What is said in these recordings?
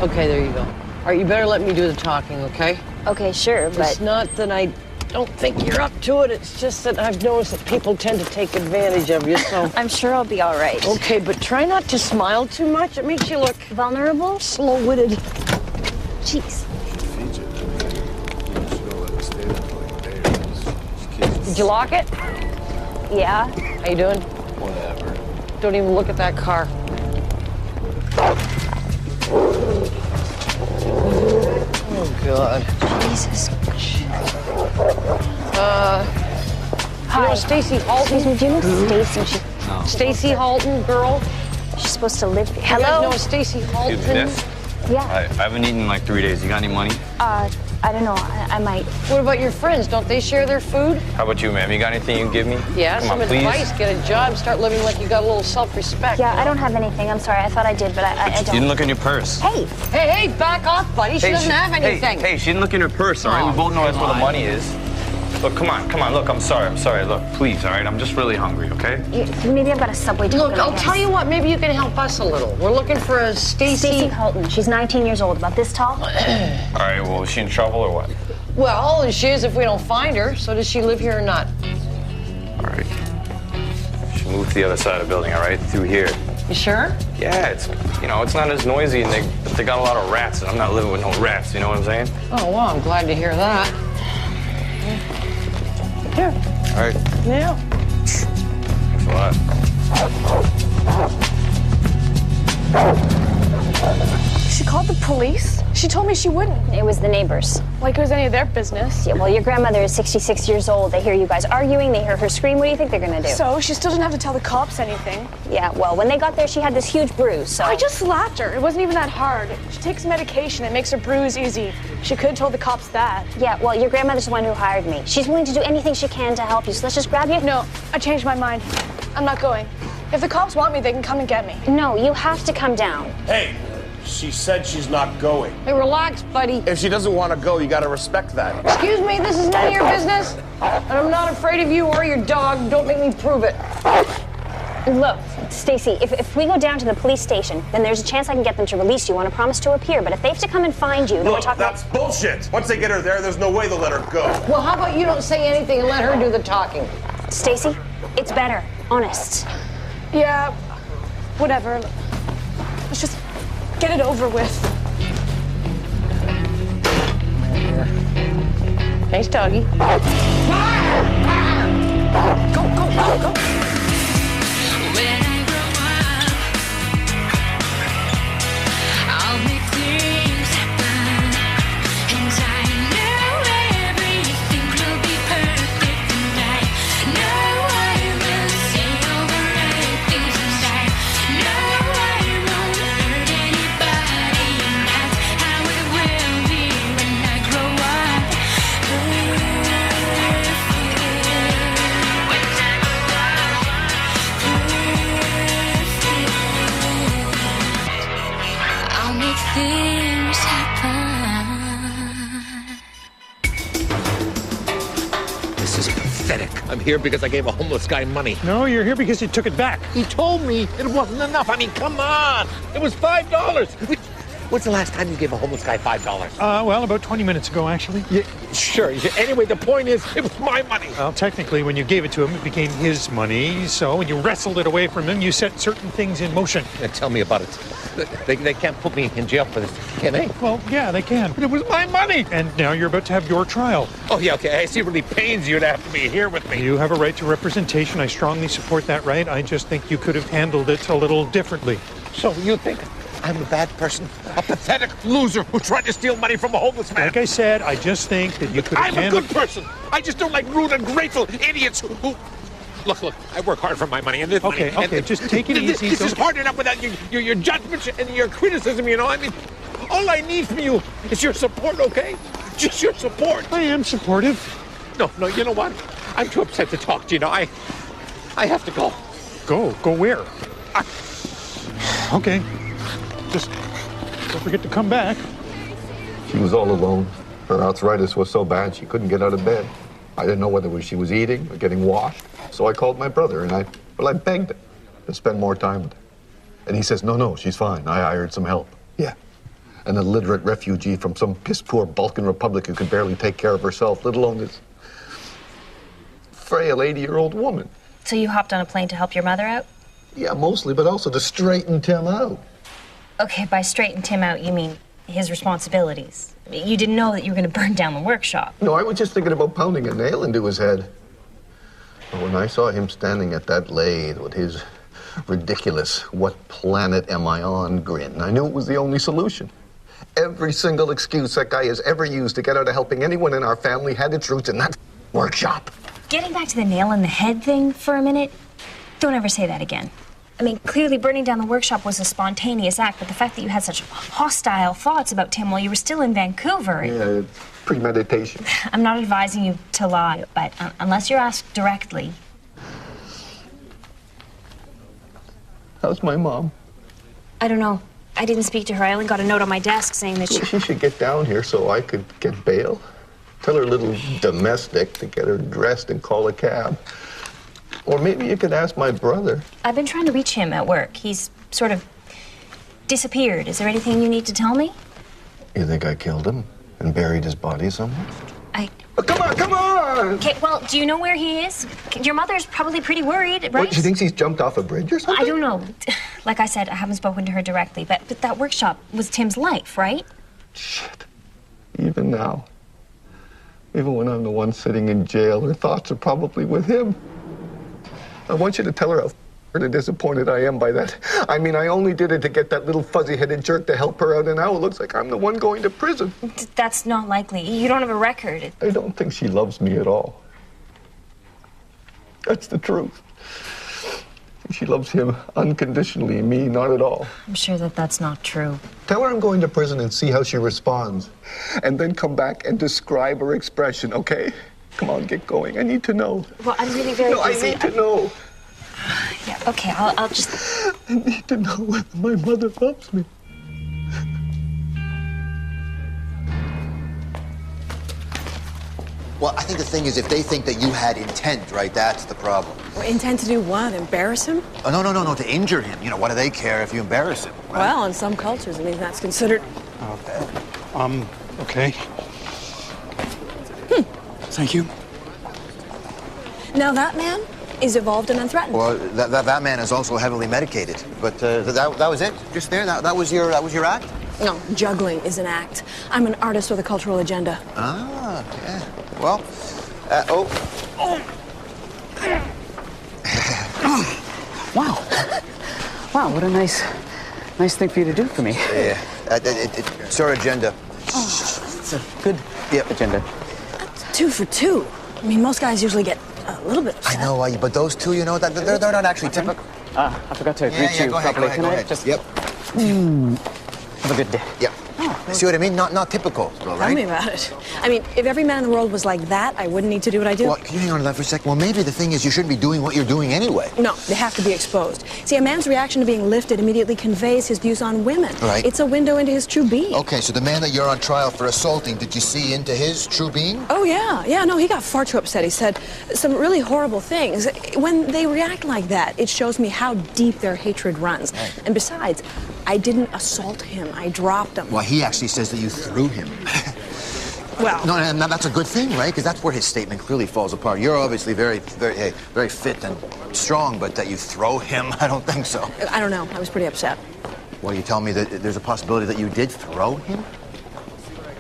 Okay, there you go. All right, you better let me do the talking, okay? Okay, sure, but... It's not that I don't think you're up to it. It's just that I've noticed that people tend to take advantage of you, so... I'm sure I'll be all right. Okay, but try not to smile too much. It makes you look... Vulnerable? Slow-witted. Jeez. Did you lock it? Yeah. How you doing? Whatever. Don't even look at that car. Oh, God. Jesus. You know Stacy Halton? Excuse me, do you know Stacy? No. Stacy Halton, girl? She's supposed to live here. You guys Hello? know Stacy Halton? Excuse me, miss? Yeah. I haven't eaten in like 3 days. You got any money? I don't know. I might. What about your friends? Don't they share their food? How about you, ma'am? You got anything you can give me? Yeah, Come some on, please. advice. Get a job. Start living like you got a little self-respect. Yeah, I don't have anything. I'm sorry. I thought I did, but I You don't. didn't look in your purse. Hey! Hey, back off, buddy. She doesn't have anything. Hey, she didn't look in her purse, all right? Oh, We both know that's where the come money is. Look, come on. Look, I'm sorry. Look, please, all right? I'm just really hungry, okay? Maybe I've got a Subway token. Look, I'll tell you what. Maybe you can help us a little. We're looking for a Stacy Halton. She's 19 years old. About this tall? All right, well, is she in trouble or what? Well, she is if we don't find her. So does she live here or not? All right. She moved to the other side of the building, all right? Through here. You sure? Yeah, it's not as noisy, and they got a lot of rats, and I'm not living with no rats, you know what I'm saying? Oh, well, I'm glad to hear that. Here. All right. Yeah. Thanks a lot. She called the police? She told me she wouldn't. It was the neighbors. Like it was any of their business. Yeah, well, your grandmother is 66 years old. They hear you guys arguing. They hear her scream. What do you think they're gonna do? So she still didn't have to tell the cops anything. Yeah, well, when they got there, she had this huge bruise, so... I just slapped her. It wasn't even that hard. She takes medication. It makes her bruise easy. She could have told the cops that. Yeah, well, your grandmother's the one who hired me. She's willing to do anything she can to help you, so let's just grab you. No, I changed my mind. I'm not going. If the cops want me, they can come and get me. No, you have to come down. Hey, she said she's not going. Hey, relax, buddy. If she doesn't want to go, you got to respect that. Excuse me, this is none of your business. And I'm not afraid of you or your dog. Don't make me prove it. Look, Stacy, if we go down to the police station, then there's a chance I can get them to release you on a promise to appear. But if they have to come and find you, then we're Look, talking that's bullshit. Once they get her there, there's no way they'll let her go. Well, how about you don't say anything and let her do the talking? Stacy, it's better. Honest. Yeah, whatever. Let's just get it over with. Thanks, doggy. Go. When I grow up, I'll make things happen, and I know everything will be perfect, and I know I will say all the right things, and I know I won't hurt anybody, and that's how it will be when I grow up. I'll make things happen. This is pathetic. I'm here because I gave a homeless guy money. No, you're here because you took it back. He told me it wasn't enough. I mean, come on. It was $5. When's the last time you gave a homeless guy $5? Well, about 20 minutes ago, actually. Yeah, sure. Anyway, the point is, it was my money. Well, technically, when you gave it to him, it became his money. So when you wrestled it away from him, you set certain things in motion. Tell me about it. They can't put me in jail for this, can they? Well, yeah, they can. But it was my money. And now you're about to have your trial. Oh, yeah, okay. I see it really pains you to have to be here with me. You have a right to representation. I strongly support that right. I just think you could have handled it a little differently. So you think I'm a bad person? A pathetic loser who tried to steal money from a homeless man? Like I said, I just think that you could have I'm a handled... good person. I just don't like rude, ungrateful idiots who... Look, I work hard for my money, and this Okay, money... okay, just take it easy. This is hard enough without your judgments and your criticism, you know? I mean, all I need from you is your support, okay? Just your support. I am supportive. No, you know what? I'm too upset to talk to you now. I have to go. Go where? Okay. Just don't forget to come back. She was all alone. Her arthritis was so bad she couldn't get out of bed. I didn't know whether she was eating or getting washed. So I called my brother and I begged him to spend more time with her. And he says, no, she's fine. I hired some help. Yeah. An illiterate refugee from some piss-poor Balkan republic who could barely take care of herself, let alone this frail 80-year-old woman. So you hopped on a plane to help your mother out? Yeah, mostly, but also to straighten Tim out. Okay, by straighten Tim out, you mean his responsibilities. You didn't know that you were going to burn down the workshop. No, I was just thinking about pounding a nail into his head. But when I saw him standing at that lathe with his ridiculous "what planet am I on" grin, I knew it was the only solution. Every single excuse that guy has ever used to get out of helping anyone in our family had its roots in that workshop. Getting back to the nail in the head thing for a minute, don't ever say that again. I mean, clearly burning down the workshop was a spontaneous act, but the fact that you had such hostile thoughts about Tim while you were still in Vancouver... Yeah, premeditation. I'm not advising you to lie, but unless you're asked directly... How's my mom? I don't know. I didn't speak to her. I only got a note on my desk saying that Well, she should get down here so I could get bail. Tell her little domestic to get her dressed and call a cab. Or maybe you could ask my brother. I've been trying to reach him at work. He's sort of disappeared. Is there anything you need to tell me? You think I killed him and buried his body somewhere? Oh, come on! Okay, well, do you know where he is? Your mother's probably pretty worried, right? What, she thinks he's jumped off a bridge or something? I don't know. Like I said, I haven't spoken to her directly, but that workshop was Tim's life, right? Shit. Even now, even when I'm the one sitting in jail, her thoughts are probably with him. I want you to tell her how disappointed I am by that. I mean, I only did it to get that little fuzzy-headed jerk to help her out, and now it looks like I'm the one going to prison. That's not likely. You don't have a record. I don't think she loves me at all. That's the truth. She loves him unconditionally, me not at all. I'm sure that that's not true. Tell her I'm going to prison and see how she responds. And then come back and describe her expression, okay? Come on, get going. I need to know. Well, I'm really very busy. I need to know. Yeah, okay, I'll just... I need to know whether my mother loves me. Well, I think the thing is, if they think that you had intent, right, that's the problem. Intent to do what? Embarrass him? Oh, no, to injure him. You know, what do they care if you embarrass him? Right? Well, in some cultures, I mean, that's considered... Okay. Thank you. Now that man is evolved and unthreatened. Well, that man is also heavily medicated. But that was it? Just there? That was your act? No, juggling is an act. I'm an artist with a cultural agenda. Ah, yeah. Well, Wow. Wow, what a nice thing for you to do for me. Yeah, it's our agenda. It's a good agenda. 2 for 2. I mean, most guys usually get a little bit upset. I know, but those two, you know, they're not actually typical. I forgot to greet you properly. Can I just... Yep. Have a good day. Yep. See what I mean? Not typical, though, right? Tell me about it. I mean, if every man in the world was like that, I wouldn't need to do what I do. Well, can you hang on to that for a second? Well, maybe the thing is you shouldn't be doing what you're doing anyway. No, they have to be exposed. See, a man's reaction to being lifted immediately conveys his views on women. Right. It's a window into his true being. Okay, so the man that you're on trial for assaulting, did you see into his true being? Oh, yeah. Yeah, no, he got far too upset. He said some really horrible things. When they react like that, it shows me how deep their hatred runs. Right. And besides, I didn't assault him. I dropped him. Well, he actually says that you threw him. Well... No, that's a good thing, right? Because that's where his statement clearly falls apart. You're obviously very fit and strong, but that you throw him, I don't think so. I don't know. I was pretty upset. Well, you tell me that there's a possibility that you did throw him?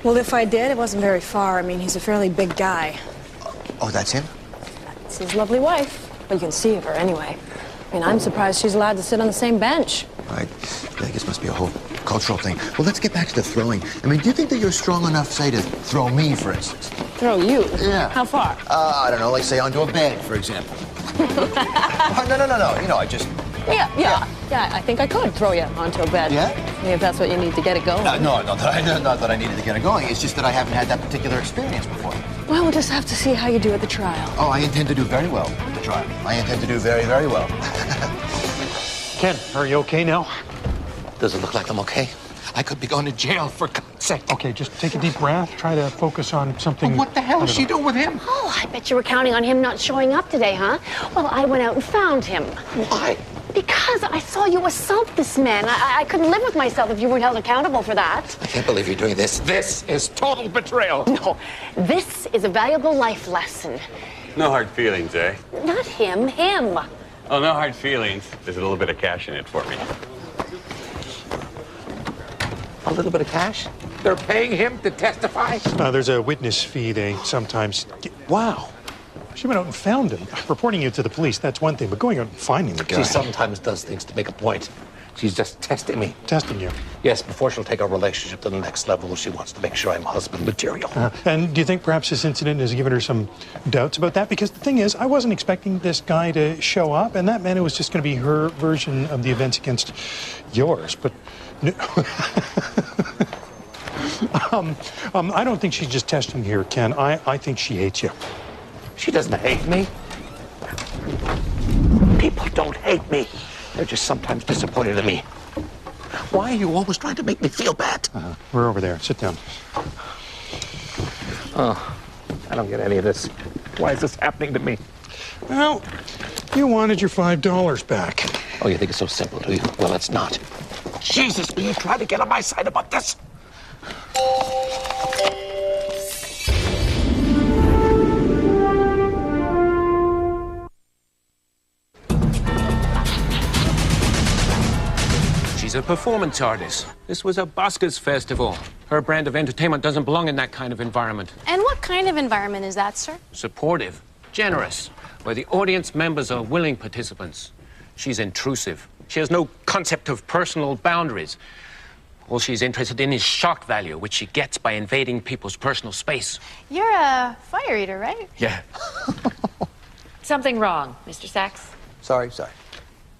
Well, if I did, it wasn't very far. I mean, he's a fairly big guy. Oh, that's him? That's his lovely wife. Well, you can see of her anyway. I mean, I'm surprised she's allowed to sit on the same bench. Right. I guess it must be a whole cultural thing. Well, let's get back to the throwing. I mean, do you think that you're strong enough, say, to throw me, for instance? Throw you? Yeah. How far? I don't know, like, say, onto a bed, for example. No. You know, I just... Yeah, I think I could throw you onto a bed. Yeah? I mean, if that's what you need to get it going. No, not that I needed to get it going. It's just that I haven't had that particular experience before. Well, we'll just have to see how you do at the trial. Oh, I intend to do very well at the trial. I intend to do very, very well. Ken, are you okay now? Does it look like I'm okay? I could be going to jail for God's sake. Okay, just take a deep breath. Try to focus on something. What the hell is she doing with him? Oh, I bet you were counting on him not showing up today, huh? Well, I went out and found him. Why? Because I saw you assault this man. I couldn't live with myself if you weren't held accountable for that. I can't believe you're doing this. This is total betrayal. No, this is a valuable life lesson. No hard feelings, eh? Not him, him. Oh, no hard feelings. There's a little bit of cash in it for me. A little bit of cash? They're paying him to testify? There's a witness fee they sometimes get. Wow. She went out and found him. Reporting you to the police, that's one thing, but going out and finding the guy. She sometimes does things to make a point. She's just testing me. Testing you? Yes, before she'll take our relationship to the next level, she wants to make sure I'm husband material. And do you think perhaps this incident has given her some doubts about that? Because the thing is, I wasn't expecting this guy to show up, and that meant it was just going to be her version of the events against yours. But no. I don't think she's just testing you here, Ken. I think she hates you. She doesn't hate me. People don't hate me. They're just sometimes disappointed in me. Why are you always trying to make me feel bad? We're over there. Sit down. Oh, I don't get any of this. Why is this happening to me? Well, you wanted your $5 back. Oh, you think it's so simple, do you? Well, it's not. Jesus, will you try to get on my side about this? She's a performance artist. This was a buskers festival. Her brand of entertainment doesn't belong in that kind of environment. And what kind of environment is that, sir? Supportive, generous, where the audience members are willing participants. She's intrusive. She has no concept of personal boundaries. All she's interested in is shock value, which she gets by invading people's personal space. You're a fire eater, right? Yeah. Something wrong, Mr. Sachs? Sorry.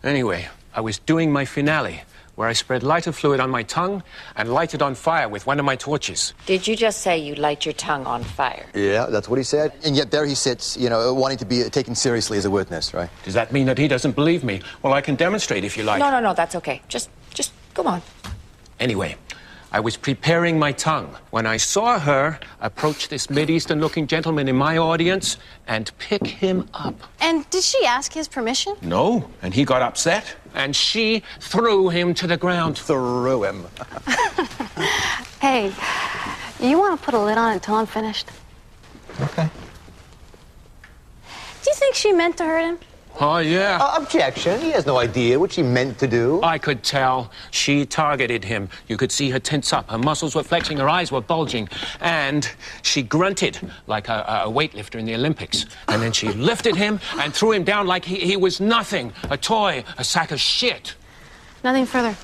Anyway, I was doing my finale, where I spread lighter fluid on my tongue and lighted on fire with one of my torches. Did you just say you light your tongue on fire? Yeah, that's what he said. And yet there he sits, wanting to be taken seriously as a witness, right? Does that mean that he doesn't believe me? Well, I can demonstrate if you like. No, that's okay. Just go on. Anyway, I was preparing my tongue when I saw her approach this Mideastern-looking gentleman in my audience and pick him up. And did she ask his permission? No, and he got upset, and she threw him to the ground. Threw him. Hey, you want to put a lid on it until I'm finished? Okay. Do you think she meant to hurt him? Oh, yeah. Objection. He has no idea what she meant to do. I could tell. She targeted him. You could see her tense up. Her muscles were flexing. Her eyes were bulging. And she grunted like a weightlifter in the Olympics. And then she lifted him and threw him down like he was nothing. A toy, a sack of shit. Nothing further.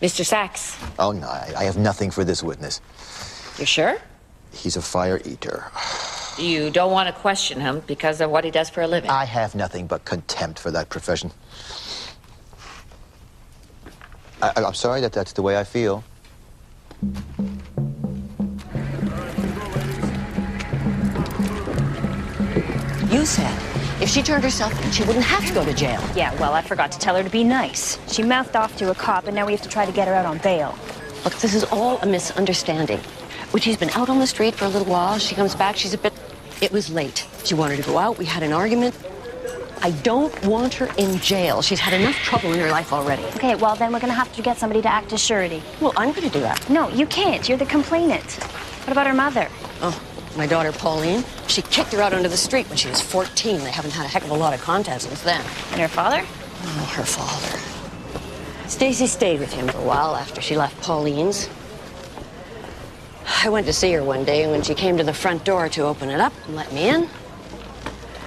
Mr. Sachs? Oh, no, I have nothing for this witness. You sure? He's a fire eater. You don't want to question him because of what he does for a living? I have nothing but contempt for that profession. I'm sorry that's the way I feel. You said if she turned herself in, she wouldn't have to go to jail. Yeah, well, I forgot to tell her to be nice. She mouthed off to a cop, and now we have to try to get her out on bail. Look, this is all a misunderstanding. When she's been out on the street for a little while, she comes back, she's a bit... It was late. She wanted to go out, we had an argument. I don't want her in jail. She's had enough trouble in her life already. Okay, well, then we're gonna have to get somebody to act as surety. Well, I'm gonna do that. No, you can't. You're the complainant. What about her mother? Oh, my daughter, Pauline. She kicked her out onto the street when she was 14. They haven't had a heck of a lot of contact since then. And her father? Oh, her father. Stacy stayed with him for a while after she left Pauline's. I went to see her one day, and when she came to the front door to open it up and let me in,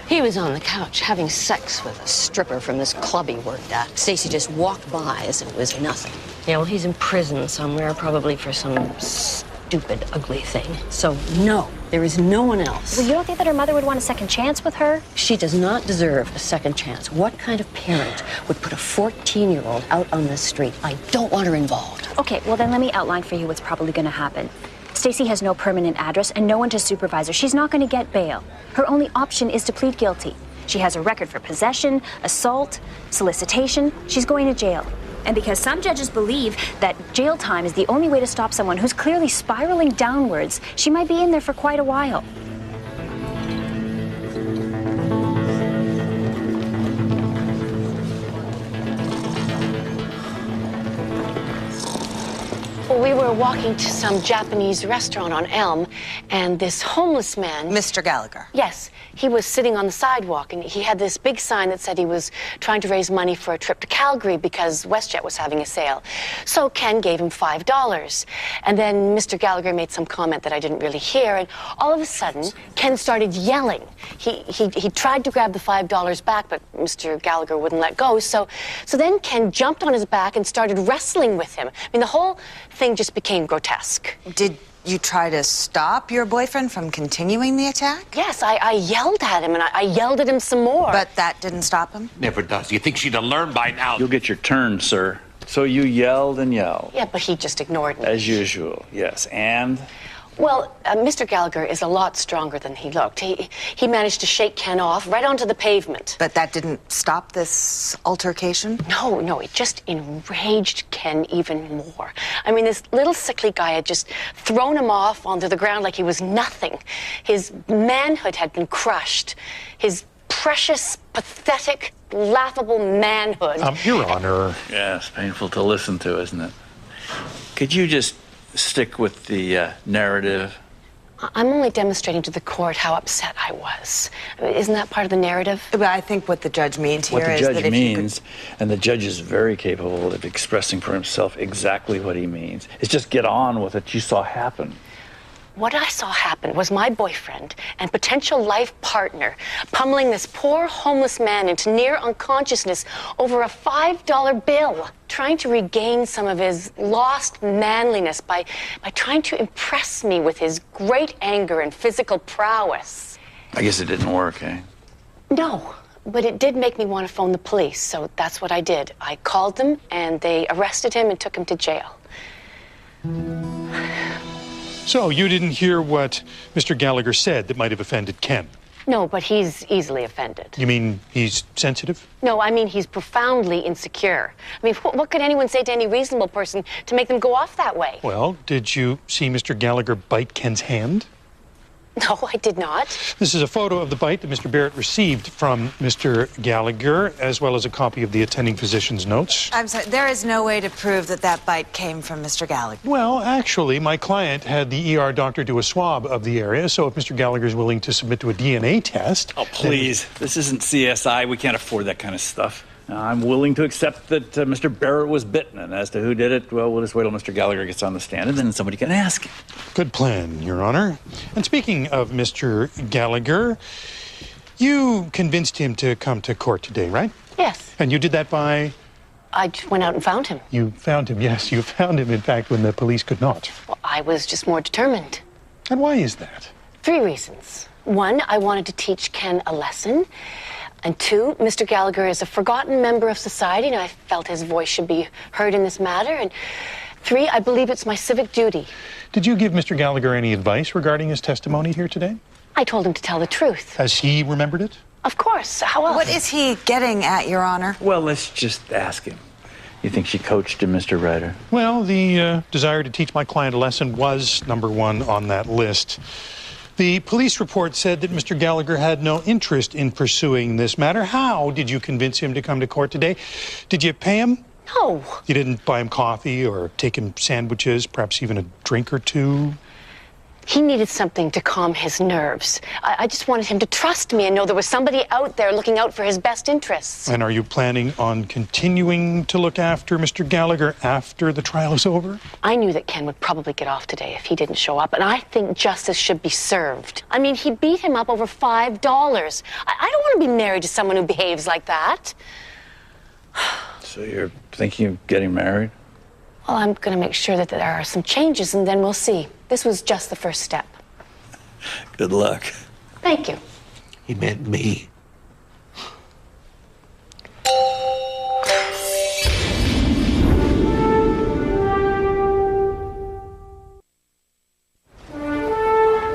he was on the couch having sex with a stripper from this club he worked at. Stacy just walked by as if it was nothing. Yeah, well, he's in prison somewhere, probably for some stupid, ugly thing. So, no, there is no one else. Well, you don't think that her mother would want a second chance with her? She does not deserve a second chance. What kind of parent would put a 14-year-old out on the street? I don't want her involved. Okay, well, then let me outline for you what's probably gonna happen. Stacy has no permanent address and no one to supervise her. She's not going to get bail. Her only option is to plead guilty. She has a record for possession, assault, solicitation. She's going to jail. And because some judges believe that jail time is the only way to stop someone who's clearly spiraling downwards, she might be in there for quite a while. we were walking to some Japanese restaurant on Elm, and this homeless man... Mr. Gallagher? Yes. He was sitting on the sidewalk, and he had this big sign that said he was trying to raise money for a trip to Calgary because WestJet was having a sale. So Ken gave him $5. And then Mr. Gallagher made some comment that I didn't really hear, and all of a sudden, Ken started yelling. He tried to grab the $5 back, but Mr. Gallagher wouldn't let go. So then Ken jumped on his back and started wrestling with him. I mean, the whole thing just became grotesque. Did you try to stop your boyfriend from continuing the attack? Yes, I yelled at him, and I yelled at him some more. But that didn't stop him? Never does. You think she'd have learned by now? You'll get your turn, sir. So you yelled and yelled. Yeah, but he just ignored me. As usual, yes. And? Well, Mr. Gallagher is a lot stronger than he looked. He managed to shake Ken off right onto the pavement. But that didn't stop this altercation? No, it just enraged Ken even more. I mean, this little sickly guy had just thrown him off onto the ground like he was nothing. His manhood had been crushed. His precious, pathetic, laughable manhood. Your Honor. Yes, painful to listen to, isn't it? Could you just stick with the narrative? I'm only demonstrating to the court how upset I was. I mean, isn't that part of the narrative? But I think what the judge means here is what the that judge if means, and the judge is very capable of expressing for himself exactly what he means. It's just get on with it you saw happen. What I saw happen was my boyfriend and potential life partner pummeling this poor homeless man into near unconsciousness over a $5 bill, trying to regain some of his lost manliness by trying to impress me with his great anger and physical prowess. I guess it didn't work, eh? No, but it did make me want to phone the police, so that's what I did. I called them, and they arrested him and took him to jail. So you didn't hear what Mr. Gallagher said that might have offended Ken? No, but he's easily offended. You mean he's sensitive? No, I mean he's profoundly insecure. I mean, what could anyone say to any reasonable person to make them go off that way? Well, did you see Mr. Gallagher bite Ken's hand? No, I did not. This is a photo of the bite that Mr. Barrett received from Mr. Gallagher, as well as a copy of the attending physician's notes. I'm sorry, there is no way to prove that that bite came from Mr. Gallagher. Well, actually, my client had the ER doctor do a swab of the area, so if Mr. Gallagher is willing to submit to a DNA test... Oh, please. This isn't CSI. We can't afford that kind of stuff. I'm willing to accept that Mr. Barrett was bitten, and as to who did it, well, we'll just wait till Mr. Gallagher gets on the stand, and then somebody can ask him. Good plan, Your Honor. And speaking of Mr. Gallagher, you convinced him to come to court today, right? Yes. And you did that by... I just went out and found him. You found him, yes. You found him, in fact, when the police could not. Well, I was just more determined. And why is that? 3 reasons. 1, I wanted to teach Ken a lesson. And 2, Mr. Gallagher is a forgotten member of society, and I felt his voice should be heard in this matter. And 3, I believe it's my civic duty. Did you give Mr. Gallagher any advice regarding his testimony here today? I told him to tell the truth. Has he remembered it? Of course. How else? What is he getting at, Your Honor? Well, let's just ask him. You think she coached him, Mr. Ryder? Well, the desire to teach my client a lesson was number 1 on that list. The police report said that Mr. Gallagher had no interest in pursuing this matter. How did you convince him to come to court today? Did you pay him? No. You didn't buy him coffee or take him sandwiches, perhaps even a drink or two? He needed something to calm his nerves. I just wanted him to trust me and know there was somebody out there looking out for his best interests. And are you planning on continuing to look after Mr. Gallagher after the trial is over? I knew that Ken would probably get off today if he didn't show up, and I think justice should be served. I mean, he beat him up over $5. I don't want to be married to someone who behaves like that. So you're thinking of getting married? Well, I'm going to make sure that there are some changes, and then we'll see. This was just the first step. Good luck. Thank you. He meant me.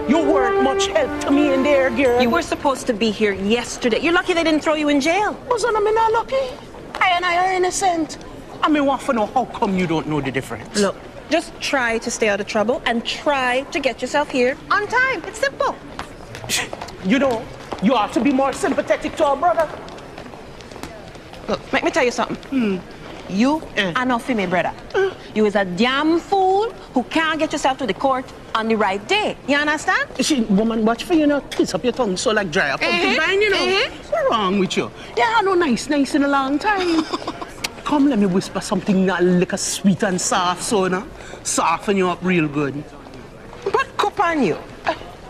You weren't much help to me in there, girl. You were supposed to be here yesterday. You're lucky they didn't throw you in jail. Wasn't I not lucky? I are innocent. I mean, want to know how come you don't know the difference? Look, just try to stay out of trouble and try to get yourself here on time. It's simple. You know, you ought to be more sympathetic to our brother. Look, make me tell you something. You are not for me, brother. You is a damn fool who can't get yourself to the court on the right day. You understand? See, woman, watch for you, twist up your tongue so like dry up. You know. What's wrong with you? Yeah, I know nice in a long time. Come, let me whisper something that like a sweet and soft, so now. Soften you up real good. But cup on you.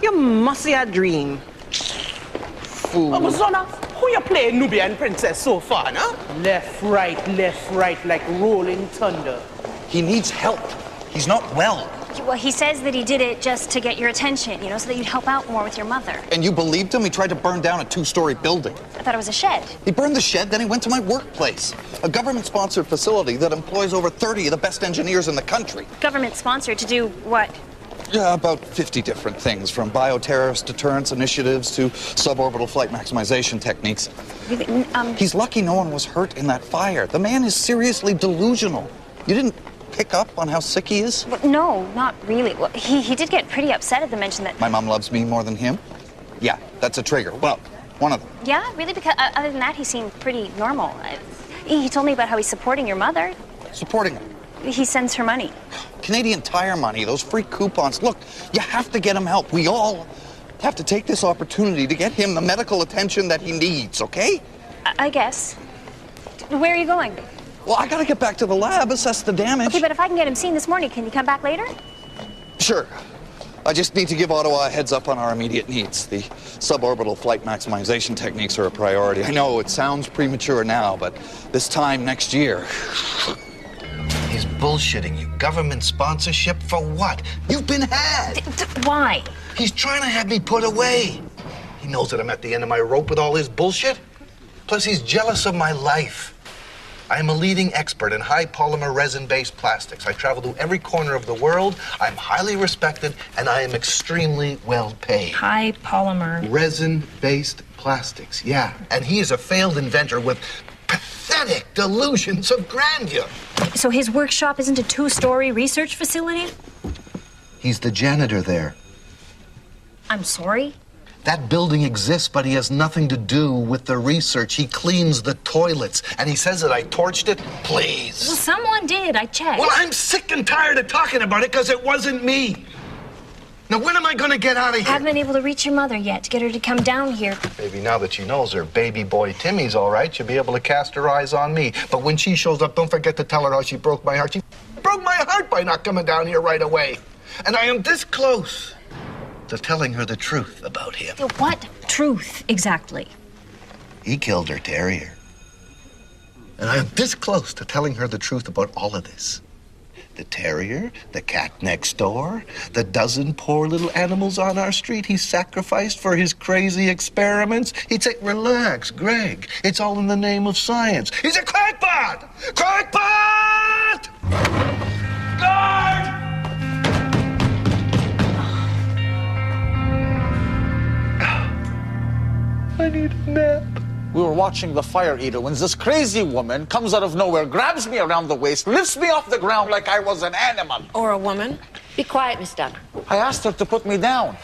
You must see a dream. Fool. Oh, Zona, who you playing Nubian princess so far, no? Left, right, like rolling thunder. He needs help. He's not well. Well, he says that he did it just to get your attention, you know, so that you'd help out more with your mother. And you believed him? He tried to burn down a 2-story building. I thought it was a shed. He burned the shed, then he went to my workplace. A government-sponsored facility that employs over 30 of the best engineers in the country. Government-sponsored to do what? Yeah, about 50 different things, from bioterrorist deterrence initiatives to suborbital flight maximization techniques. He's lucky no one was hurt in that fire. The man is seriously delusional. You didn't pick up on how sick he is? Well, no, not really. Well, he did get pretty upset at the mention that... My mom loves me more than him? Yeah, that's a trigger. Well, one of them. Yeah, really? Because other than that, he seemed pretty normal. He told me about how he's supporting your mother. Supporting him? He sends her money. Canadian Tire money, those free coupons. Look, you have to get him help. We all have to take this opportunity to get him the medical attention that he needs, okay? I guess. Where are you going? Well, I gotta get back to the lab, assess the damage. Okay, but if I can get him seen this morning, can you come back later? Sure. I just need to give Ottawa a heads up on our immediate needs. The suborbital flight maximization techniques are a priority. I know it sounds premature now, but this time next year... He's bullshitting you. Government sponsorship for what? You've been had. Why? He's trying to have me put away. He knows that I'm at the end of my rope with all his bullshit. Plus, he's jealous of my life. I am a leading expert in high polymer resin-based plastics. I travel to every corner of the world. I'm highly respected, and I am extremely well paid. High polymer. Resin-based plastics, yeah. And he is a failed inventor with pathetic delusions of grandeur. So his workshop isn't a 2-story research facility? He's the janitor there. I'm sorry? That building exists, but he has nothing to do with the research. He cleans the toilets, and he says that I torched it. Please. Well, someone did. I checked. Well, I'm sick and tired of talking about it because it wasn't me. Now, when am I going to get out of here? I haven't been able to reach your mother yet to get her to come down here. Maybe now that she knows her baby boy Timmy's all right, she'll be able to cast her eyes on me. But when she shows up, don't forget to tell her how she broke my heart. She broke my heart by not coming down here right away. And I am this close to telling her the truth about him. What truth, exactly? He killed her terrier. And I am this close to telling her the truth about all of this. The terrier, the cat next door, the dozen poor little animals on our street he sacrificed for his crazy experiments. He'd say, relax, Greg. It's all in the name of science. He's a crackpot! Crackpot! Guard! I need a nap. We were watching The Fire Eater when this crazy woman comes out of nowhere, grabs me around the waist, lifts me off the ground like I was an animal. Or a woman. Be quiet, Miss Dunn. I asked her to put me down.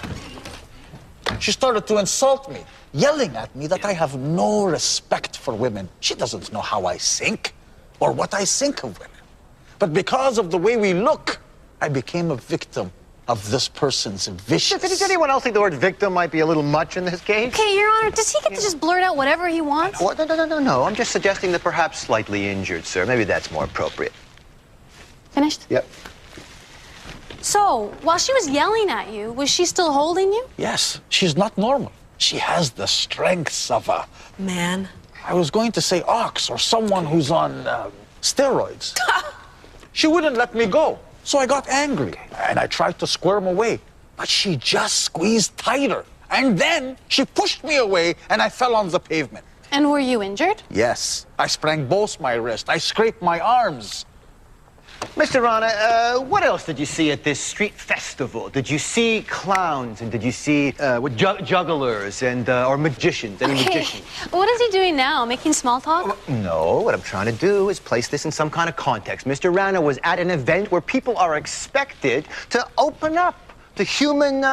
She started to insult me, yelling at me that I have no respect for women. She doesn't know how I think or what I think of women. But because of the way we look, I became a victim of this person's vicious... Does anyone else think the word victim might be a little much in this case? Okay, Your Honor, does he get to just blurt out whatever he wants? What? No. I'm just suggesting that perhaps slightly injured, sir. Maybe that's more appropriate. Finished? Yep. So, while she was yelling at you, was she still holding you? Yes, she's not normal. She has the strengths of a... Man. I was going to say ox or someone who's on steroids. She wouldn't let me go. So I got angry, and I tried to squirm away. But she just squeezed tighter. And then she pushed me away, and I fell on the pavement. And were you injured? Yes. I sprained both my wrists. I scraped my arms. Mr. Rana, what else did you see at this street festival? Did you see clowns, and did you see jugglers and or magicians? Any magicians? What is he doing now? Making small talk? No, what I'm trying to do is place this in some kind of context. Mr. Rana was at an event where people are expected to open up to human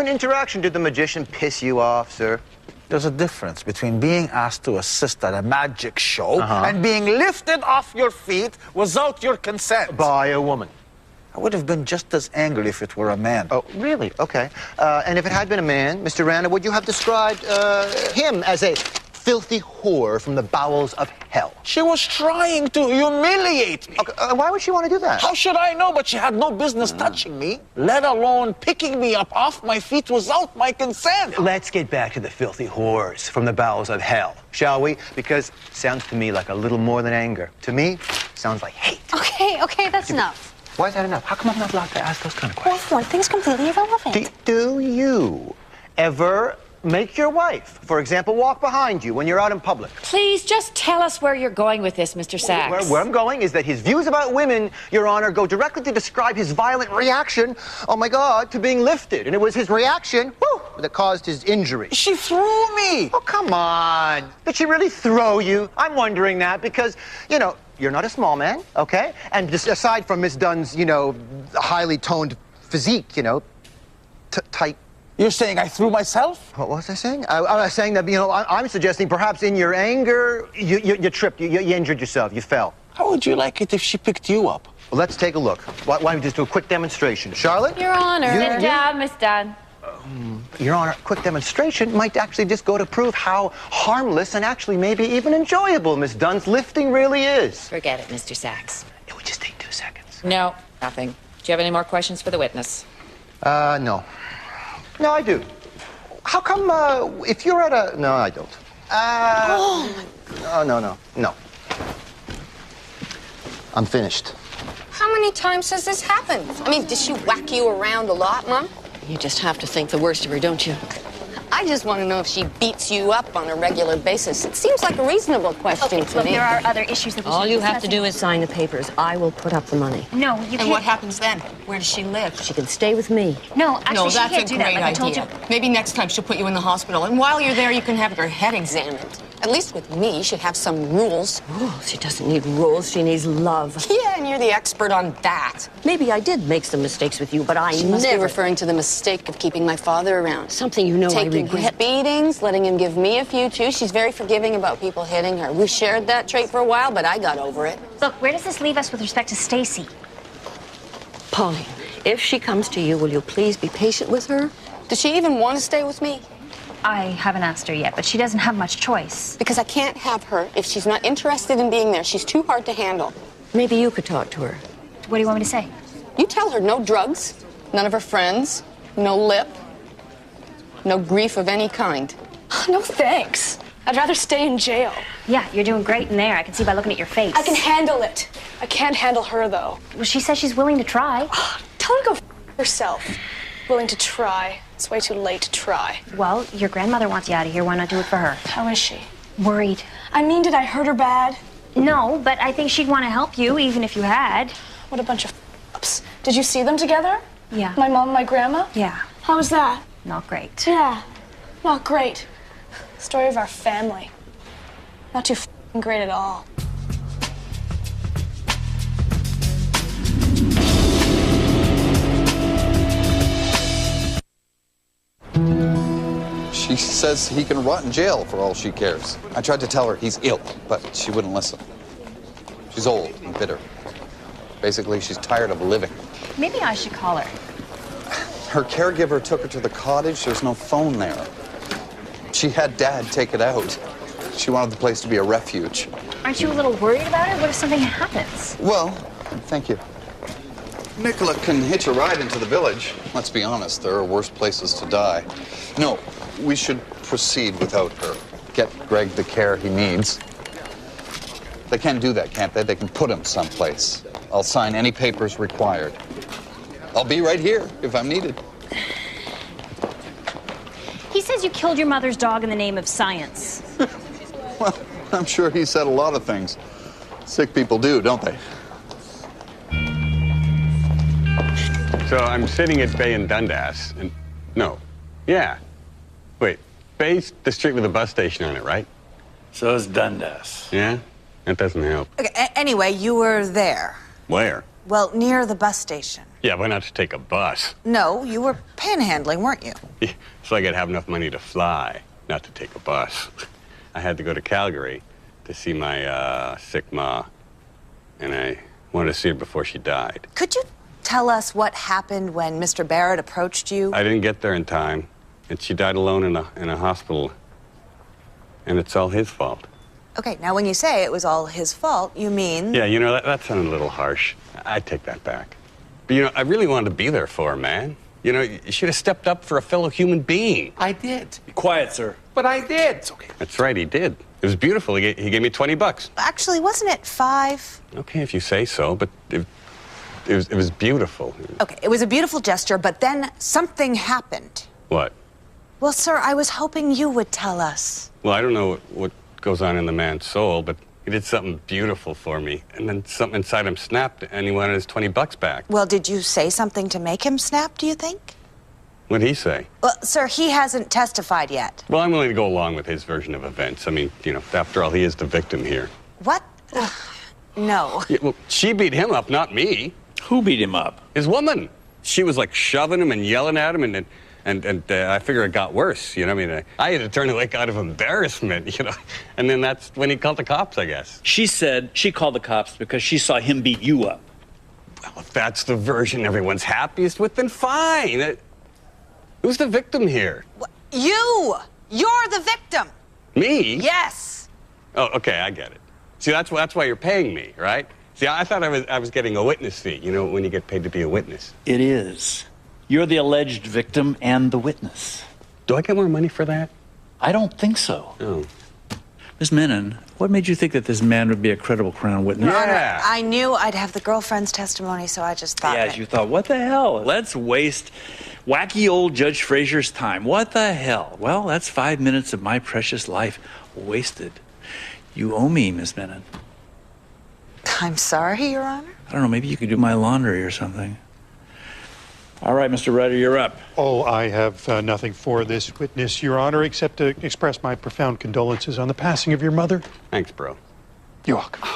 interaction. Did the magician piss you off, sir? There's a difference between being asked to assist at a magic show and being lifted off your feet without your consent. By a woman. I would have been just as angry if it were a man. Oh, really? Okay. And if it had been a man, Mr. Rana, would you have described him as a filthy whore from the bowels of hell? She was trying to humiliate me. Okay, why would she want to do that? How should I know? But she had no business touching me, let alone picking me up off my feet without my consent. Let's get back to the filthy whores from the bowels of hell, shall we? Because it sounds to me like a little more than anger. To me, sounds like hate. Okay, that's enough. Why is that enough? How come I'm not allowed to ask those kind of questions? Well, one thing's completely irrelevant. Do you ever make your wife, for example, walk behind you when you're out in public? Please just tell us where you're going with this, Mr. Sachs. Where I'm going is that his views about women, Your Honor, go directly to describe his violent reaction, oh my God, to being lifted. And it was his reaction, that caused his injury. She threw me. Oh, come on. Did she really throw you? I'm wondering that because, you know, you're not a small man, okay? And just aside from Miss Dunn's, you know, highly toned physique, you know, tight. You're saying I threw myself? What was I saying? I was saying that, you know, I'm suggesting perhaps in your anger, you tripped, you injured yourself, you fell. How would you like it if she picked you up? Well, let's take a look. Why don't we just do a quick demonstration? Charlotte? Your Honor. Sit down, Miss Dunn. Your Honor, quick demonstration might actually just go to prove how harmless and actually maybe even enjoyable Miss Dunn's lifting really is. Forget it, Mr. Sachs. It would just take 2 seconds. No, nothing. Do you have any more questions for the witness? No. No, I do. How come, if you're at a... No, I don't. No. I'm finished. How many times has this happened? I mean, does she whack you around a lot, Mom? You just have to think the worst of her, don't you? I just want to know if she beats you up on a regular basis. It seems like a reasonable question to Look, me. there are other issues that we All should you discuss. have to do is sign the papers. I will put up the money. No, you can't. And what happens then? Where does she live? She can stay with me. No, actually, No, she that's can't a do great that. Like I told you. idea. Maybe next time she'll put you in the hospital. And while you're there, you can have your head examined. At least with me, you should have some rules. Rules? She doesn't need rules. She needs love. Yeah, and you're the expert on that. Maybe I did make some mistakes with you, but I She must be never... referring to the mistake of keeping my father around. Something you know I Taking his regret. beatings, letting him give me a few, too. She's very forgiving about people hitting her. We shared that trait for a while, but I got over it. Look, where does this leave us with respect to Stacy? Pauline, if she comes to you, will you please be patient with her? Does she even want to stay with me? I haven't asked her yet, but she doesn't have much choice. Because I can't have her if she's not interested in being there. She's too hard to handle. Maybe you could talk to her. What do you want me to say? You tell her no drugs, none of her friends, no lip, no grief of any kind. No thanks. I'd rather stay in jail. Yeah, you're doing great in there. I can see by looking at your face. I can handle it. I can't handle her, though. Well, she says she's willing to try. Tell her to go herself. Willing to try. It's way too late to try. Well, your grandmother wants you out of here. Why not do it for her? How is she? Worried. I mean, did I hurt her bad? No, but I think she'd want to help you, even if you had. What a bunch of ups. Did you see them together? Yeah. My mom and my grandma? Yeah. How was that? Not great. Yeah. Not great. Story of our family. Not too great at all. She says he can rot in jail for all she cares. I tried to tell her he's ill, but she wouldn't listen. She's old and bitter. Basically, she's tired of living. Maybe I should call her. Her caregiver took her to the cottage. There's no phone there. She had Dad take it out. She wanted the place to be a refuge. Aren't you a little worried about it? What if something happens? Well, thank you. Nicola can hitch a ride into the village. Let's be honest, there are worse places to die. No, we should proceed without her. Get Greg the care he needs. They can do that, can't they? They can put him someplace. I'll sign any papers required. I'll be right here if I'm needed. He says you killed your mother's dog in the name of science. Well, I'm sure he said a lot of things. Sick people do, don't they? So I'm sitting at Bay and Dundas, and no, yeah. Wait, Bay's the street with a bus station on it, right? So is Dundas. Yeah? That doesn't help. Okay, anyway, you were there. Where? Well, near the bus station. Yeah, why not just take a bus? No, you were panhandling, weren't you? Yeah, so I could have enough money to fly. not to take a bus. I had to go to Calgary to see my sick ma, and I wanted to see her before she died. Could you tell us what happened when Mr. Barrett approached you? I didn't get there in time, and she died alone in a hospital, and it's all his fault. Okay, now when you say it was all his fault, you mean... Yeah, you know, that sounded a little harsh. I take that back. But, you know, I really wanted to be there for her, man. You know, you should have stepped up for a fellow human being. I did. Be quiet, sir. But I did. It's okay. That's right, he did. It was beautiful. He gave me $20. Actually, wasn't it 5? Okay, if you say so, but it was beautiful. Okay, it was a beautiful gesture, but then something happened. What? Well, sir, I was hoping you would tell us. Well, I don't know what goes on in the man's soul, but he did something beautiful for me, and then something inside him snapped, and he wanted his $20 back. Well, did you say something to make him snap, do you think? What'd he say? Well, sir, he hasn't testified yet. Well, I'm willing to go along with his version of events. I mean, you know, after all, he is the victim here. What? No. Yeah, well, she beat him up, not me. Who beat him up? His woman. She was like shoving him and yelling at him, and I figure it got worse, you know. I mean, I had to turn away out of embarrassment, you know. And then that's when he called the cops, I guess. She said she called the cops because she saw him beat you up. Well, if that's the version everyone's happiest with, then fine. Who's the victim here? You! You're the victim! Me? Yes! Oh, okay, I get it. See, that's why you're paying me, right? See, I thought I was getting a witness fee, you know, when you get paid to be a witness. It is. You're the alleged victim and the witness. Do I get more money for that? I don't think so. Oh. Ms. Menon, what made you think that this man would be a credible Crown witness? Yeah. I knew I'd have the girlfriend's testimony, so I just thought... Yeah, you thought, what the hell? Let's waste wacky old Judge Frazier's time. What the hell? Well, that's 5 minutes of my precious life wasted. You owe me, Ms. Menon. I'm sorry, Your Honor. I don't know, maybe you could do my laundry or something. All right, Mr. Ryder, you're up. Oh, I have nothing for this witness, Your Honor, except to express my profound condolences on the passing of your mother. Thanks, bro. You're welcome.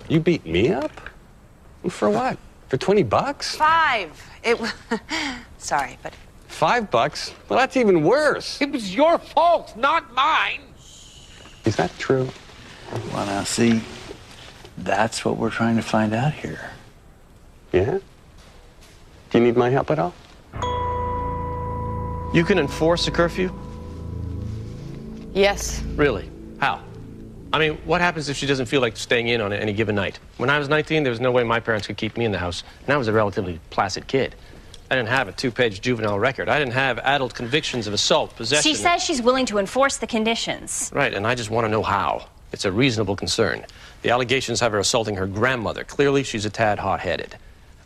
You beat me up? For what? For $20? 5. It was... Sorry, but... $5? Well, that's even worse. It was your fault, not mine. Is that true? Well, now, see, that's what we're trying to find out here. Yeah? Do you need my help at all? You can enforce a curfew? Yes. Really? How? I mean, what happens if she doesn't feel like staying in on any given night? When I was 19, there was no way my parents could keep me in the house, and I was a relatively placid kid. I didn't have a 2-page juvenile record. I didn't have adult convictions of assault, possession... She says she's willing to enforce the conditions. Right, and I just want to know how. It's a reasonable concern. The allegations have her assaulting her grandmother. Clearly, she's a tad hot-headed.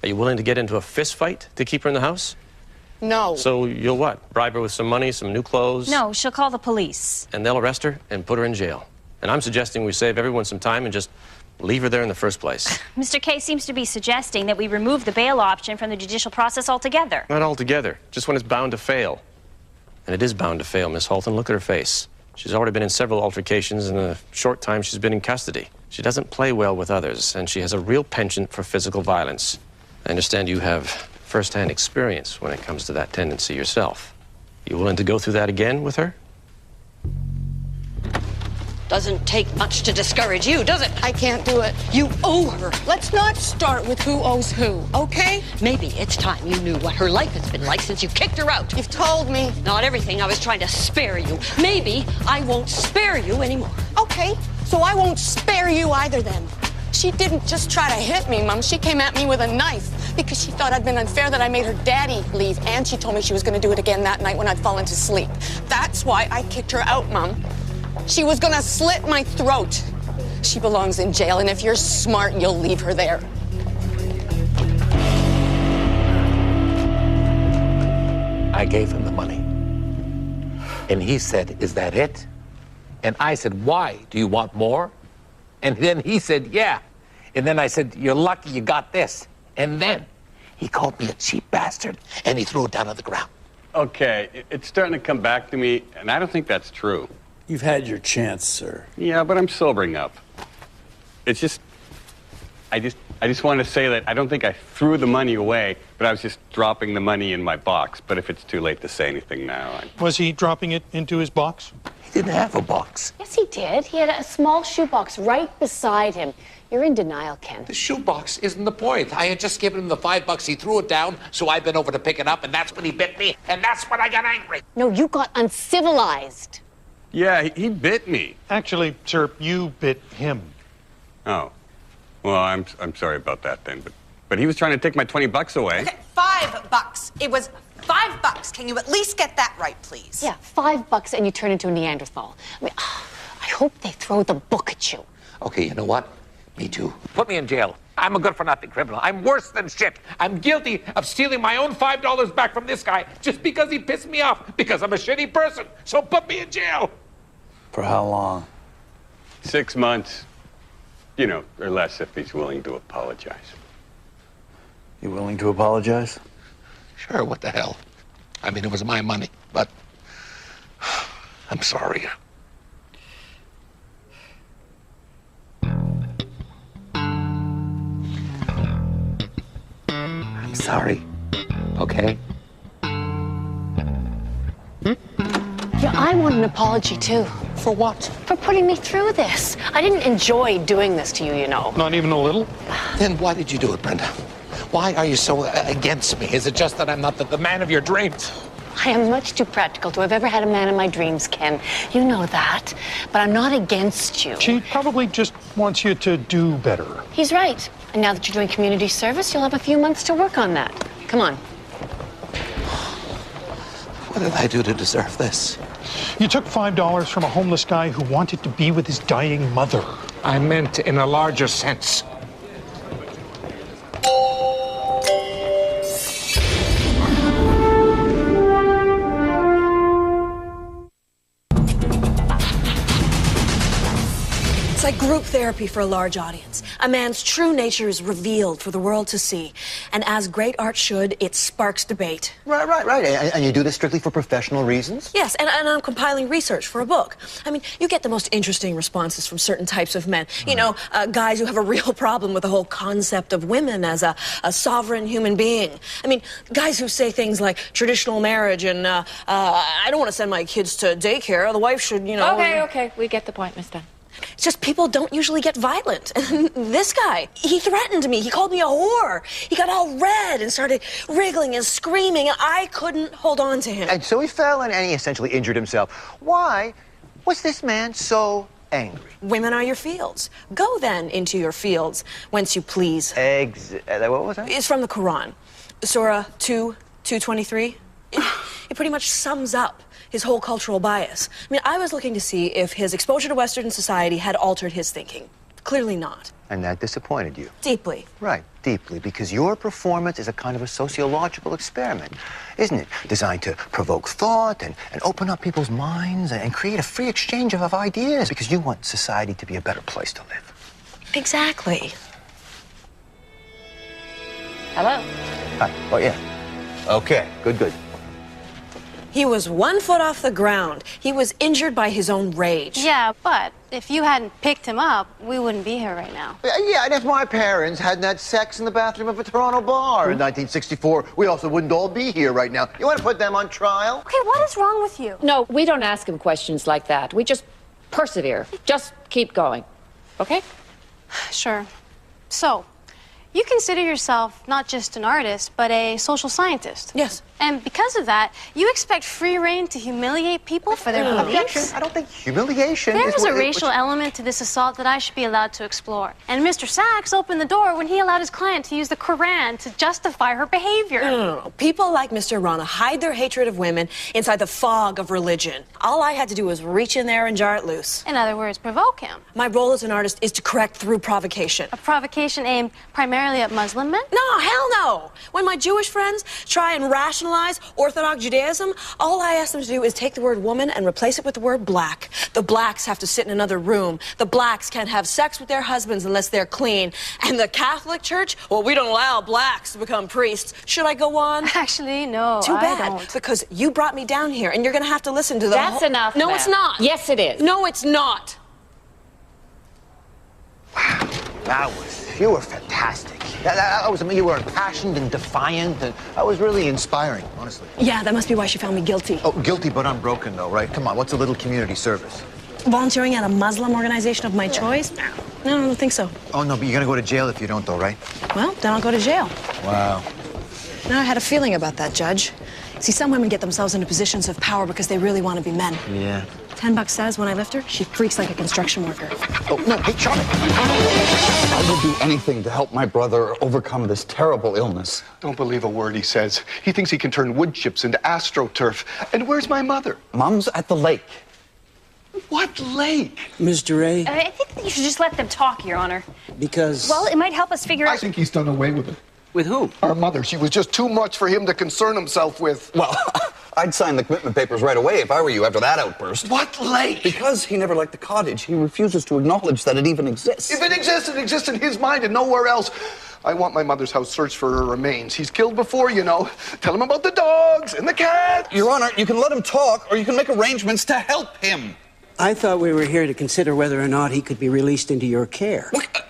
Are you willing to get into a fist fight to keep her in the house? No. So you'll what? Bribe her with some money, some new clothes? No, she'll call the police. And they'll arrest her and put her in jail. And I'm suggesting we save everyone some time and just leave her there in the first place. Mr. K seems to be suggesting that we remove the bail option from the judicial process altogether. Not altogether, just when it's bound to fail. And it is bound to fail, Miss Holton. Look at her face. She's already been in several altercations in the short time she's been in custody. She doesn't play well with others, and she has a real penchant for physical violence. I understand you have first-hand experience when it comes to that tendency yourself. You willing to go through that again with her? Doesn't take much to discourage you, does it? I can't do it. You owe her. Let's not start with who owes who, okay? Maybe it's time you knew what her life has been like since you kicked her out. You've told me. Not everything. I was trying to spare you. Maybe I won't spare you anymore. Okay, so I won't spare you either then. She didn't just try to hit me, Mom. She came at me with a knife because she thought I'd been unfair that I made her daddy leave, and she told me she was going to do it again that night when I'd fallen to sleep. That's why I kicked her out, Mom. She was going to slit my throat. She belongs in jail, and if you're smart, you'll leave her there. I gave him the money. And he said, "Is that it?" And I said, "Why? Do you want more?" And then he said, "Yeah." And then I said, "You're lucky you got this." And then he called me a cheap bastard, and he threw it down on the ground. Okay, it's starting to come back to me, and I don't think that's true. You've had your chance, sir. Yeah, but I'm sobering up. It's just... I just want to say that I don't think I threw the money away, but I was just dropping the money in my box. But if it's too late to say anything now, Was he dropping it into his box? He didn't have a box. Yes, he did. He had a small shoebox right beside him. You're in denial, Ken. The shoebox isn't the point. I had just given him the $5. He threw it down, so I bent over to pick it up, and that's when he bit me, and that's when I got angry. No, you got uncivilized. Yeah, he bit me. Actually, sir, you bit him. Oh. Well, I'm sorry about that then, but he was trying to take my $20 away. Okay, $5. It was $5. Can you at least get that right, please? Yeah, $5 and you turn into a Neanderthal. I mean, I hope they throw the book at you. Okay, you know what? Me too. Put me in jail. I'm a good-for-nothing criminal. I'm worse than shit. I'm guilty of stealing my own $5 back from this guy just because he pissed me off, because I'm a shitty person. So put me in jail. For how long? 6 months. You know, or less if he's willing to apologize. You willing to apologize? Sure, what the hell? I mean, it was my money, but I'm sorry. I'm sorry, okay? Yeah, I want an apology, too. For what? For putting me through this. I didn't enjoy doing this to you, you know. Not even a little? Then why did you do it, Brenda? Why are you so against me? Is it just that I'm not the man of your dreams? I am much too practical to have ever had a man in my dreams, Ken. You know that. But I'm not against you. She probably just wants you to do better. He's right. And now that you're doing community service, you'll have a few months to work on that. Come on. What did I do to deserve this? You took $5 from a homeless guy who wanted to be with his dying mother. I meant in a larger sense. It's like group therapy for a large audience. A man's true nature is revealed for the world to see. And as great art should, it sparks debate. Right. And you do this strictly for professional reasons? Yes, and I'm compiling research for a book. I mean, you get the most interesting responses from certain types of men. You know, guys who have a real problem with the whole concept of women as a sovereign human being. I mean, guys who say things like traditional marriage and I don't want to send my kids to daycare. The wife should, you know... Okay, we get the point, Miss Dunn. It's just people don't usually get violent. And this guy, he threatened me. He called me a whore. He got all red and started wriggling and screaming, and I couldn't hold on to him. And so he fell and he essentially injured himself. Why was this man so angry? Women are your fields. Go then into your fields, whence you please. What was that? It's from the Quran. Surah 2:23. It pretty much sums up his whole cultural bias. I mean, I was looking to see if his exposure to Western society had altered his thinking. Clearly not. And that disappointed you? Deeply. Right, deeply, because your performance is a kind of a sociological experiment, isn't it? Designed to provoke thought and open up people's minds and create a free exchange of ideas, because you want society to be a better place to live. Exactly. Hello? Hi. Oh, yeah. Okay, good. He was 1 foot off the ground. He was injured by his own rage. Yeah, but if you hadn't picked him up, we wouldn't be here right now. Yeah, and if my parents hadn't had sex in the bathroom of a Toronto bar in 1964, we also wouldn't all be here right now. You want to put them on trial? Okay, what is wrong with you? No, we don't ask him questions like that. We just persevere. Just keep going. Okay? Sure. So, you consider yourself not just an artist, but a social scientist. Yes. And because of that, you expect free reign to humiliate people for their beliefs? I don't think humiliation There is is what a racial element to this assault that I should be allowed to explore. And Mr. Sachs opened the door when he allowed his client to use the Quran to justify her behavior. No. People like Mr. Rana hide their hatred of women inside the fog of religion. All I had to do was reach in there and jar it loose. In other words, provoke him. My role as an artist is to correct through provocation. A provocation aimed primarily at Muslim men? No, hell no. When my Jewish friends try and rationalize Orthodox Judaism, all I ask them to do is take the word woman and replace it with the word black. The blacks have to sit in another room. The blacks can't have sex with their husbands unless they're clean. And the Catholic Church, well, we don't allow blacks to become priests. Should I go on? Actually, no, Too bad, I don't. because you brought me down here, and you're going to have to listen to the That's enough, No, ma'am. it's not. Yes, it is. No, it's not. That was you were fantastic. You were impassioned and defiant, and that was really inspiring, honestly. Yeah, that must be why she found me guilty. Oh, guilty but unbroken, though, right? Come on, what's a little community service? Volunteering at a Muslim organization of my choice? No, I don't think so. Oh, no, but you're gonna go to jail if you don't, though, right? Well, then I'll go to jail. Wow. Now, I had a feeling about that, Judge. See, some women get themselves into positions of power because they really want to be men. Yeah. $10 says when I lift her, she freaks like a construction worker. Oh, no, hey, Charlie. I will do anything to help my brother overcome this terrible illness. Don't believe a word he says. He thinks he can turn wood chips into astroturf. And where's my mother? Mom's at the lake. What lake? Mr. Ray, I think that you should just let them talk, Your Honor. because... Well, it might help us figure out... I think he's done away with it. With whom? Our mother. She was just too much for him to concern himself with. Well, I'd sign the commitment papers right away if I were you after that outburst. What lake? Because he never liked the cottage, he refuses to acknowledge that it even exists. If it exists in his mind and nowhere else. I want my mother's house searched for her remains. He's killed before, you know. Tell him about the dogs and the cats. Your Honor, you can let him talk, or you can make arrangements to help him. I thought we were here to consider whether or not he could be released into your care. What?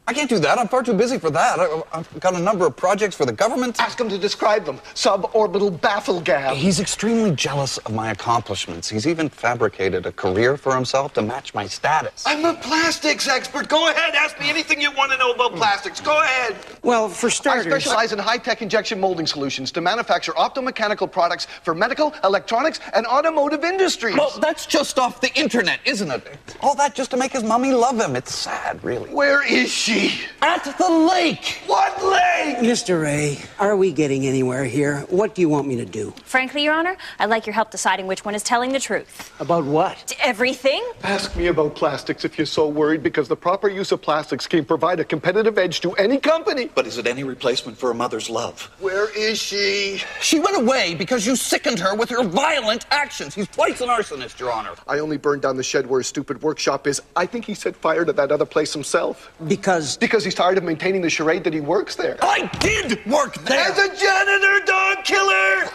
I can't do that. I'm far too busy for that. I've got a number of projects for the government. Ask him to describe them. Suborbital baffle gas. He's extremely jealous of my accomplishments. He's even fabricated a career for himself to match my status. I'm a plastics expert. Go ahead. Ask me anything you want to know about plastics. Go ahead. Well, for starters... I specialize in high-tech injection molding solutions to manufacture optomechanical products for medical, electronics, and automotive industries. Well, that's just off the internet, isn't it? All that just to make his mommy love him. It's sad, really. Where is she? At the lake. What lake? Mr. Ray, are we getting anywhere here? What do you want me to do? Frankly, Your Honor, I'd like your help deciding which one is telling the truth. About what? Everything. Ask me about plastics if you're so worried, because the proper use of plastics can provide a competitive edge to any company. But is it any replacement for a mother's love? Where is she? She went away because you sickened her with your violent actions. He's twice an arsonist, Your Honor. I only burned down the shed where his stupid workshop is. I think he set fire to that other place himself. Because he's tired of maintaining the charade that he works there. I did work there! As a janitor, dog killer!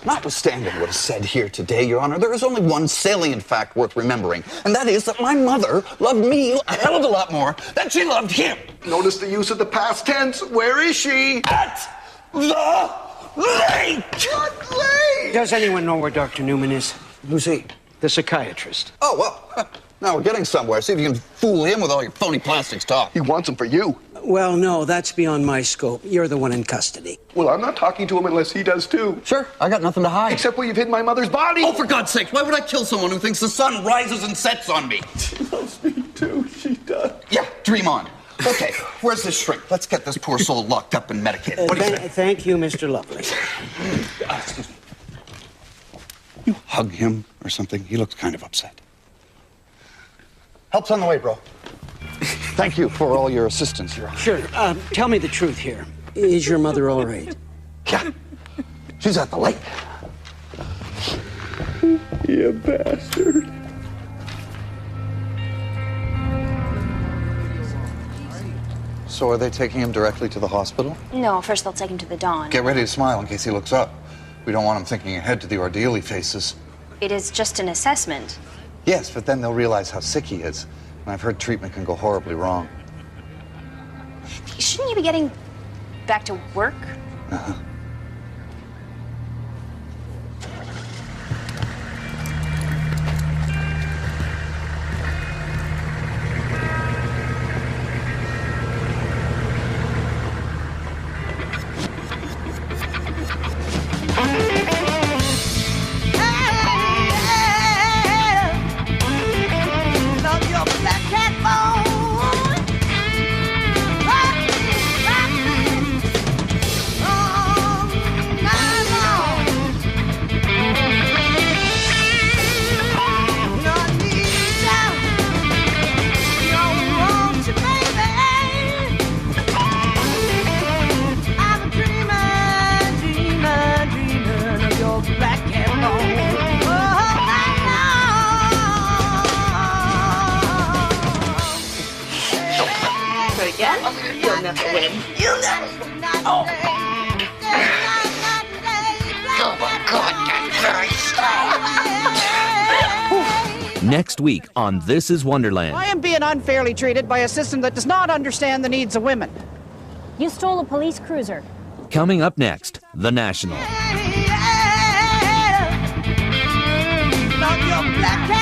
Notwithstanding what is said here today, Your Honor, there is only one salient fact worth remembering, and that is that my mother loved me a hell of a lot more than she loved him. Notice the use of the past tense. Where is she? At the lake! What lake? does anyone know where Dr. Newman is? Who's he? The psychiatrist. Oh, well, now we're getting somewhere. See if you can fool him with all your phony plastics talk. He wants them for you. Well, no, that's beyond my scope. You're the one in custody. Well, I'm not talking to him unless he does too. Sure, I got nothing to hide. Except where you've hidden my mother's body. Oh, for God's sake, why would I kill someone who thinks the sun rises and sets on me? She loves me too, she does. Yeah, dream on. Okay, where's this shrink? Let's get this poor soul locked up and medicated. What do you say? Thank you, Mr. Lovely. Excuse me. You hug him or something? He looks kind of upset. Help's on the way, bro. Thank you for all your assistance, Your Honor. Sure. Tell me the truth here. Is your mother all right? Yeah. She's at the lake. You bastard. So are they taking him directly to the hospital? No, first they'll take him to the Dawn. Get ready to smile in case he looks up. We don't want him thinking ahead to the ordeal he faces. It is just an assessment. Yes, but then they'll realize how sick he is. And I've heard treatment can go horribly wrong. Shouldn't you be getting back to work? Uh-huh. You'll never win. You'll never. Oh. Oh my God, that's very strong. Next week on This is Wonderland. I am being unfairly treated by a system that does not understand the needs of women. You stole a police cruiser. Coming up next, The National. Love your black